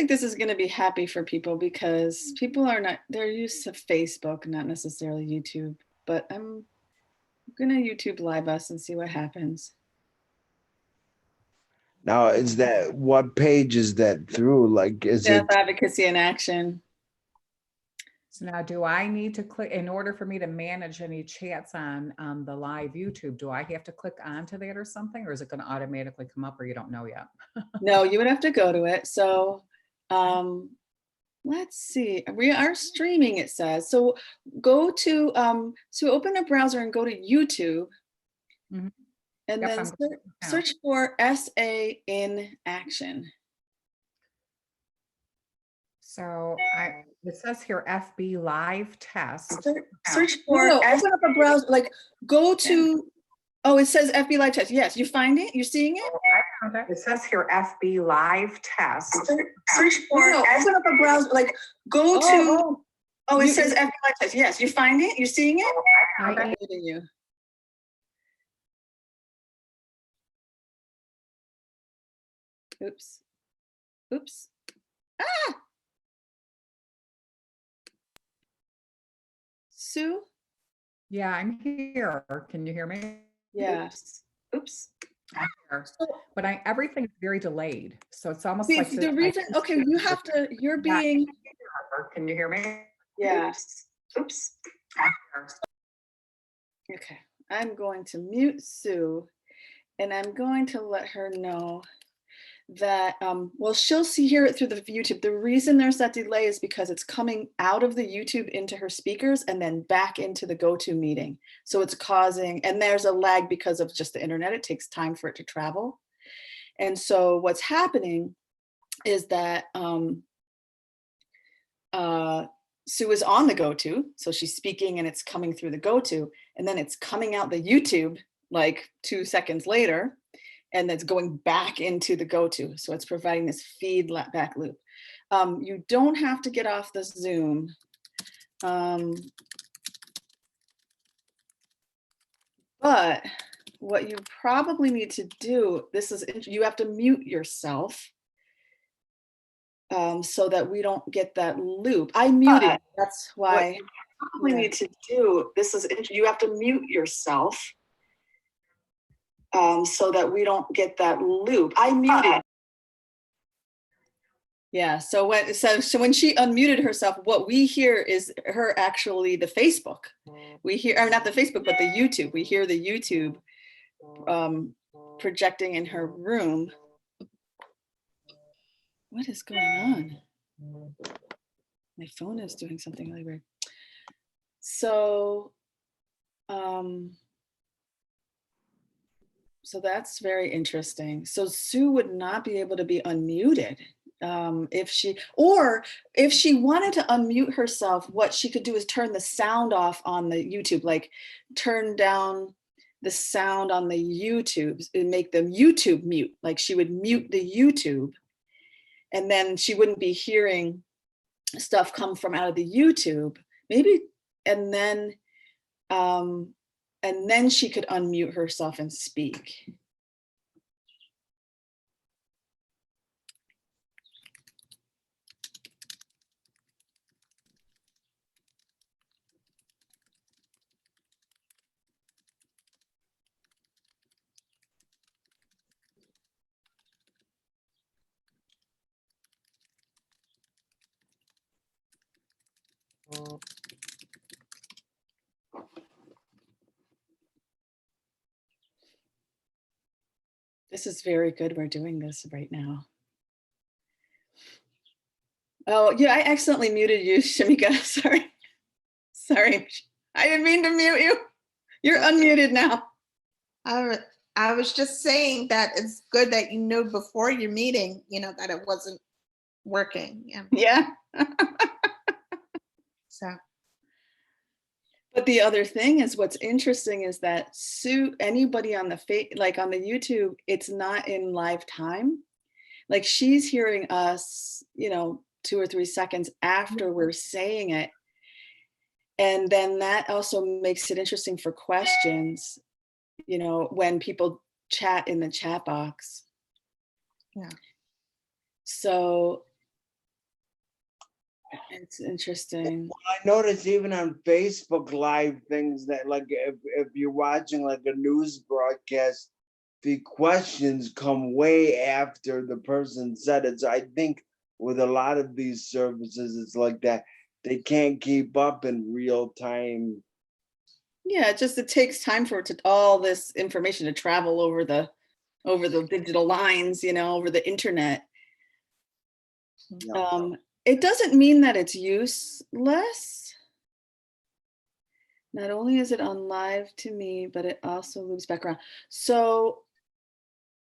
think this is going to be happy for people because people are not, they're used to Facebook, not necessarily YouTube, but I'm going to YouTube live us and see what happens. Now, is that, what page is that through? Like, is Deaf it? Advocacy in Action. So now do I need to click, in order for me to manage any chats on the live YouTube, do I have to click onto that or something? Or is it going to automatically come up or you don't know yet? No, you would have to go to it. So let's see. We are streaming, it says. So go to, so open a browser and go to YouTube. Mhm. And Yep, then I'm search for SA in Action. So it says here FB live test. Search for, open up a browser, like go to, oh, it says FB live test. Yes, you find it? You're seeing it? It says here FB live test. Search for, open up a browser, like go to, oh, it says FB live test. Yes, you find it? You're seeing it? I'm muting you. Oops. Oops. Ah! Sue? Yeah, I'm here. Can you hear me? Yes. Oops. But everything's very delayed. So it's almost See, like the reason, okay, you have to, you're being. Can you hear me? Yes. Oops. Okay, I'm going to mute Sue and I'm going to let her know that, well, she'll hear it through the YouTube. The reason there's that delay is because it's coming out of the YouTube into her speakers and then back into the GoToMeeting. So it's causing, and there's a lag because of just the internet. It takes time for it to travel. And so what's happening is that Sue is on the GoTo. So she's speaking and it's coming through the GoTo, and then it's coming out the YouTube like 2 seconds later. And that's going back into the GoTo. So it's providing this feedback loop. You don't have to get off the Zoom. But what you probably need to do, you have to mute yourself so that we don't get that loop. I muted, that's why. What you probably need to do, you have to mute yourself so that we don't get that loop. I muted. Yeah, so when she unmuted herself, what we hear is her actually the Facebook. We hear, or not the Facebook, but the YouTube. We hear the YouTube projecting in her room. What is going on? My phone is doing something really weird. So, so that's very interesting. So Sue would not be able to be unmuted. If she wanted to unmute herself, what she could do is turn the sound off on the YouTube, like turn down the sound on the YouTube and make the YouTube mute. Like she would mute the YouTube and then she wouldn't be hearing stuff come from out of the YouTube, maybe, and then she could unmute herself and speak. This is very good. We're doing this right now. Oh, yeah, I accidentally muted you, Shamika. Sorry. Sorry. I didn't mean to mute you. You're unmuted now. I was just saying that it's good that you knew before your meeting, that it wasn't working. Yeah. So. But the other thing is, what's interesting is that anybody on the on the YouTube, it's not in live time. Like she's hearing us, 2 or 3 seconds after we're saying it. And then that also makes it interesting for questions, when people chat in the chat box. Yeah. So It's interesting. I notice even on Facebook Live things that like if you're watching like a news broadcast, the questions come way after the person said it. So I think with a lot of these services, it's like that. They can't keep up in real time. Yeah, it takes time for it to all this information to travel over the digital lines, over the internet. Yeah. It doesn't mean that it's useless. Not only is it on live to me, but it also loops back around. So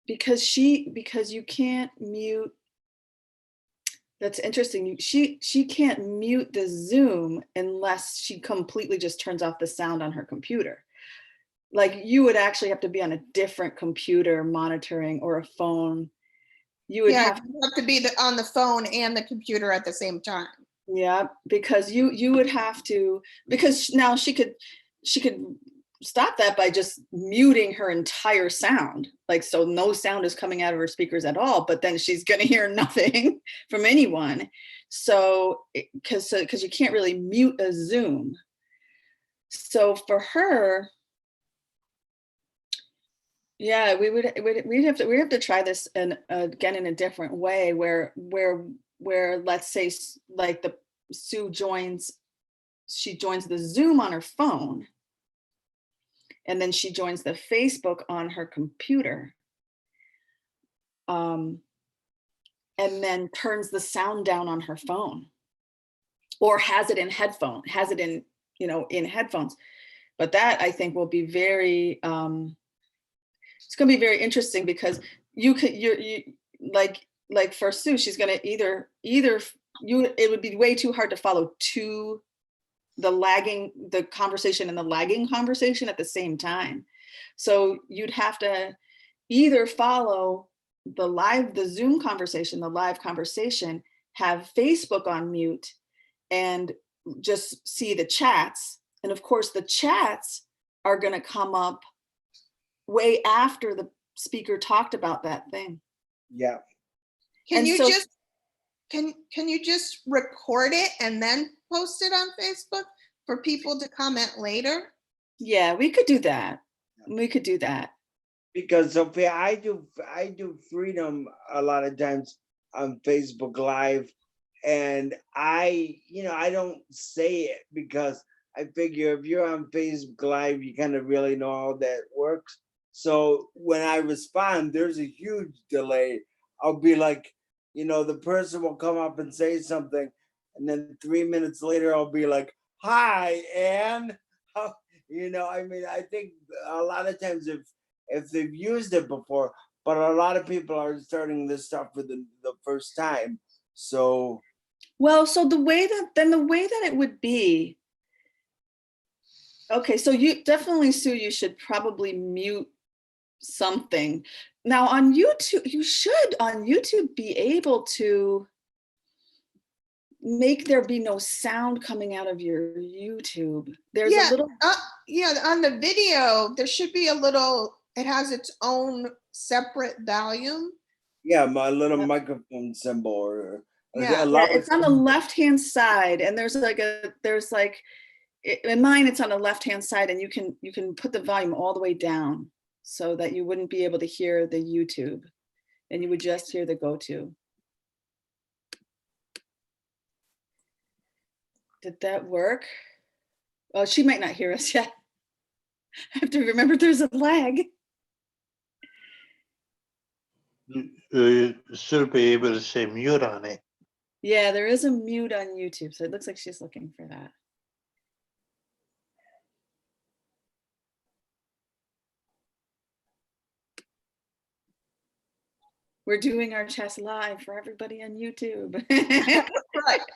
because you can't mute, that's interesting. She can't mute the Zoom unless she completely just turns off the sound on her computer. Like you would actually have to be on a different computer monitoring or a phone. You would Yeah, have you have to be on the phone and the computer at the same time. Yeah, because you would have to, because now she could stop that by just muting her entire sound. Like, so no sound is coming out of her speakers at all, but then she's going to hear nothing from anyone. So because you can't really mute a Zoom. So for her, yeah, we'd have to try this and again in a different way where let's say like the Sue joins the Zoom on her phone and then she joins the Facebook on her computer. And then turns the sound down on her phone or has it in headphones. But that I think will be very, it's going to be very interesting because you like for Sue, she's going to either it would be way too hard to follow the conversation and the lagging conversation at the same time. So you'd have to either follow the Zoom conversation, the live conversation, have Facebook on mute and just see the chats. And of course the chats are going to come up way after the speaker talked about that thing. Yeah. Can you just record it and then post it on Facebook for people to comment later? Yeah, we could do that. Because Sophia, I do Freedom a lot of times on Facebook Live, and I don't say it because I figure if you're on Facebook Live, you kind of really know how that works. So when I respond, there's a huge delay. I'll be like, the person will come up and say something, and then 3 minutes later, I'll be like, "Hi, Anne." I think a lot of times if they've used it before, but a lot of people are starting this stuff for the first time. So so the way that it would be, okay, so you definitely, Sue, you should probably mute something. Now on YouTube, you should on YouTube be able to make there be no sound coming out of your YouTube. There's a little on the video, there should be it has its own separate volume. yeah, my little microphone symbol or Yeah. it's on the left-hand side, and there's in mine it's on the left-hand side, and you can put the volume all the way down so that you wouldn't be able to hear the YouTube and you would just hear the go-to. Did that work? Oh, she might not hear us yet. I have to remember there's a lag. You should be able to say mute on it. Yeah, there is a mute on YouTube, so it looks like she's looking for that. We're doing our chats live for everybody on YouTube.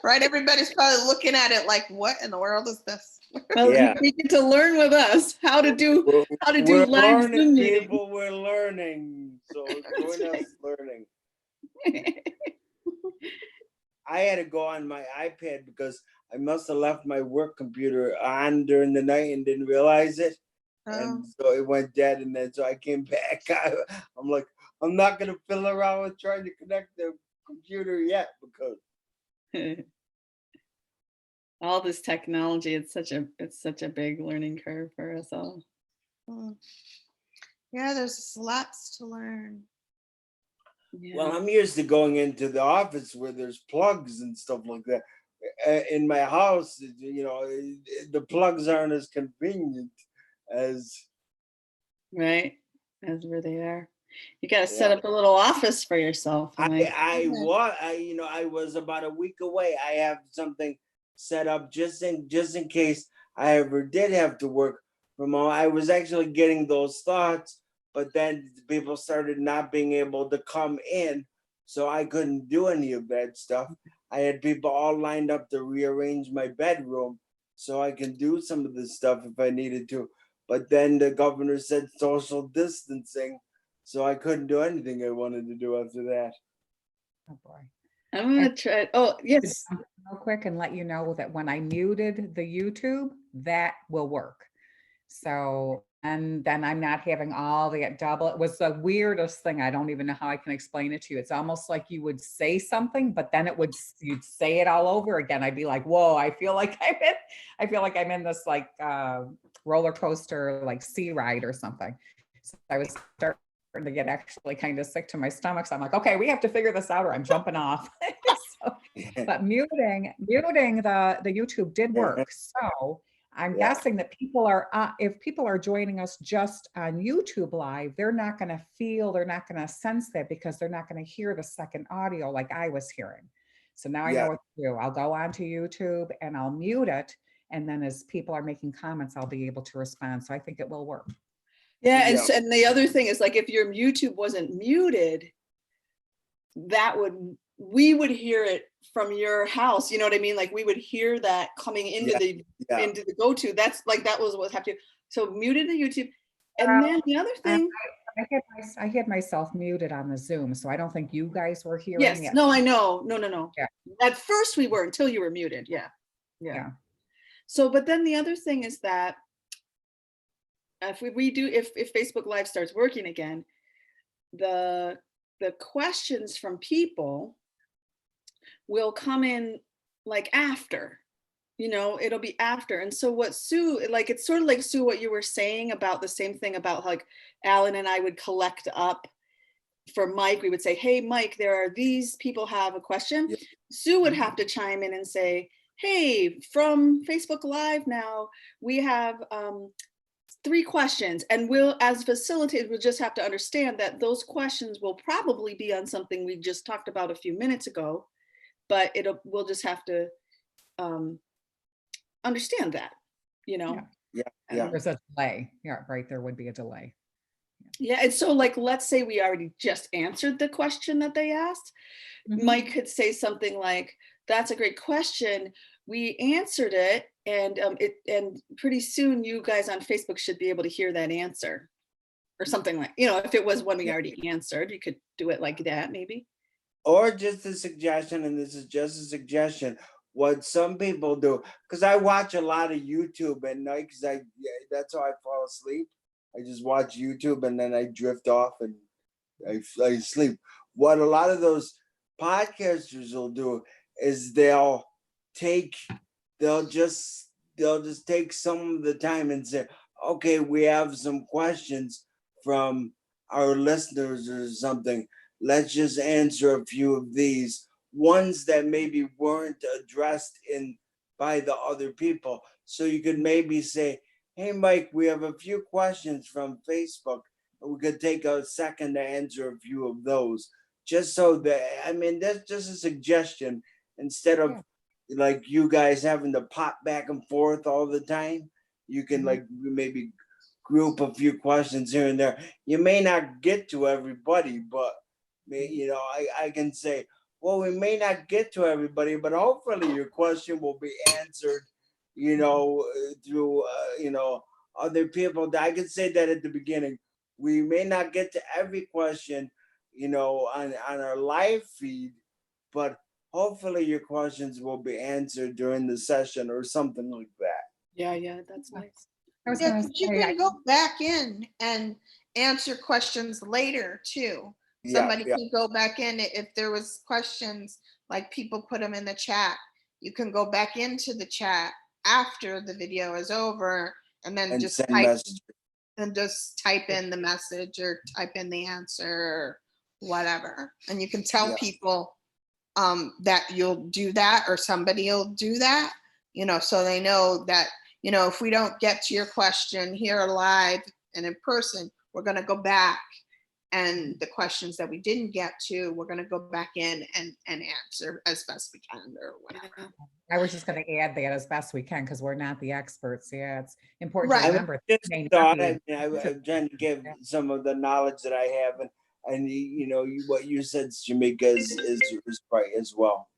Right. Everybody's probably looking at it like, what in the world is this? Well, Yeah. you get to learn with us how to do we're live learning, Zoom meetings. people. We're learning. So join us learning. I had to go on my iPad because I must have left my work computer on during the night and didn't realize it. And so it went dead, and then so I came back. I'm like, I'm not gonna fiddle around with trying to connect the computer yet because all this technology, it's such a big learning curve for us all. Mm. Yeah, there's lots to learn. Well, Yeah. I'm used to going into the office where there's plugs and stuff like that. In my house, the plugs aren't as convenient as, Right. As where they are. You got to set yeah. up a little office for yourself, Mike. I was about a week away. I have something set up just in case I ever did have to work from home. I was actually getting those thoughts, but then people started not being able to come in, so I couldn't do any of that stuff. I had people all lined up to rearrange my bedroom so I can do some of this stuff if I needed to. But then the governor said social distancing, so I couldn't do anything I wanted to do after that. Oh, boy. I'm gonna try. Oh, Could yes. jump in real quick and let you know that when I muted the YouTube, that will work. So, and then I'm not having all the double. It was the weirdest thing. I don't even know how I can explain it to you. It's almost like you would say something, but then you'd say it all over again. I'd be like, whoa, I feel like I'm in this like roller coaster, like sea ride or something. So I was starting to get actually kind of sick to my stomach. So I'm like, okay, we have to figure this out or I'm jumping off. So, but muting the YouTube did work. So I'm Yeah. guessing that if people are joining us just on YouTube Live, they're not going to sense that because they're not going to hear the second audio like I was hearing. So now I know Yeah. what to do. I'll go onto YouTube and I'll mute it. And then as people are making comments, I'll be able to respond. So I think it will work. Yeah, and Yeah. and the other thing is like if your YouTube wasn't muted, we would hear it from your house. You know what I mean? Like we would hear that coming into Yeah. the go-to. That was what happened. So muted the YouTube. And then the other thing, I had myself muted on the Zoom, so I don't think you guys were hearing yes, it. no, I know. No. Yeah. At first we were until you were muted. Yeah. Yeah. So, but then the other thing is that if Facebook Live starts working again, the questions from people will come in like after, it'll be after. And so what Sue, like, it's sort of like Sue, what you were saying about the same thing about like Alan and I would collect up for Mike. We would say, hey, Mike, there are these people have a question. Yeah. Sue would have to chime in and say, hey, from Facebook Live now, we have 3 questions. And we'll, as facilitators, we'll just have to understand that those questions will probably be on something we just talked about a few minutes ago, but we'll just have to understand that, Yeah. There's a delay. Yeah, right. There would be a delay. Yeah, and so like, let's say we already just answered the question that they asked. Mhm. Mike could say something like, that's a great question. We answered it, and and pretty soon you guys on Facebook should be able to hear that answer, or something like, if it was one we already answered, you could do it like that, maybe. Or just a suggestion, and this is just a suggestion, what some people do, because I watch a lot of YouTube at night, because that's how I fall asleep. I just watch YouTube and then I drift off and I sleep. What a lot of those podcasters will do is they'll just take some of the time and say, okay, we have some questions from our listeners or something. Let's just answer a few of these ones that maybe weren't addressed by the other people. So you could maybe say, hey, Mike, we have a few questions from Facebook. We could take a second to answer a few of those. Just so that, that's just a suggestion. Instead of like you guys having to pop back and forth all the time, you can like maybe group a few questions here and there. You may not get to everybody, but I can say, well, we may not get to everybody, but hopefully your question will be answered, through, other people. I can say that at the beginning. We may not get to every question, on our live feed, but hopefully your questions will be answered during the session or something like that. Yeah, that's nice. I was Yeah, going to 'cause you say, can go back in and answer questions later too. Yeah, Somebody can go back in if there was questions, like people put them in the chat. you can go back into the chat after the video is over and then And just send type messages. and just type in the message or type in the answer or whatever. And you can tell Yeah. people that you'll do that or somebody will do that, you know, so they know that, you know, if we don't get to your question here live and in person, we're going to go back, and the questions that we didn't get to, we're going to go back in and answer as best we can or whatever. Yeah. I was just going to add that as best we can because we're not the experts. Yeah, it's important to Right. remember. Just may not thought, be I mean, I'm trying to give some of the knowledge that I have, and you know, what you said, Shamika, is right as well.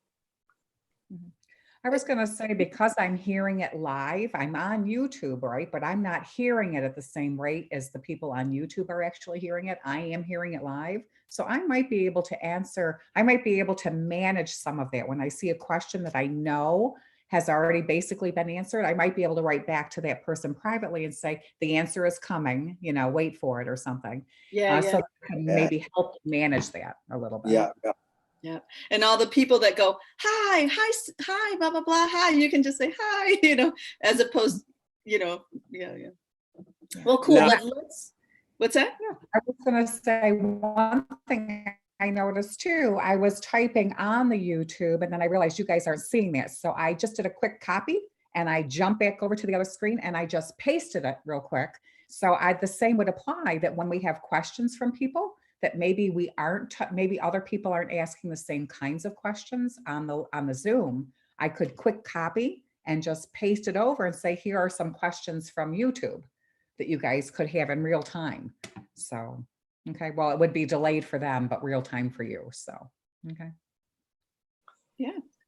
I was going to say, because I'm hearing it live, I'm on YouTube, right? But I'm not hearing it at the same rate as the people on YouTube are actually hearing it. I am hearing it live. So I might be able to answer, I might be able to manage some of that. When I see a question that I know has already basically been answered, I might be able to write back to that person privately and say, the answer is coming, you know, wait for it or something. Yeah, So yeah, that can maybe help manage that a little bit. Yeah, yeah. yeah. And all the people that go, hi, hi, blah, blah, blah, hi, you can just say hi, you know, as opposed, you know, yeah. Well, cool. Now- Let's, what's that? I was going to say one thing I noticed too. I was typing on the YouTube and then I realized you guys aren't seeing that. So I just did a quick copy and I jumped back over to the other screen and I just pasted it real quick. So the same would apply, that when we have questions from people that maybe we aren't, maybe other people aren't asking the same kinds of questions on the Zoom, I could quick copy and just paste it over and say, here are some questions from YouTube that you guys could have in real time. So, okay, well, it would be delayed for them, but real time for you. So, okay.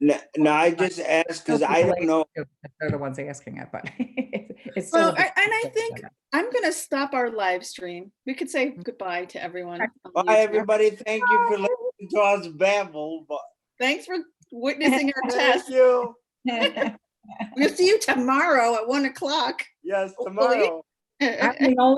Now I just asked because I don't know. They're the ones asking it, but it's Well, still. and I think I'm going to stop our live stream. We could say goodbye to everyone. on Bye, YouTube. everybody. Thank you for listening to us babble. But Thanks for witnessing our thank test. you. We'll see you tomorrow at 1:00. Yes, Hopefully. tomorrow. I'm the only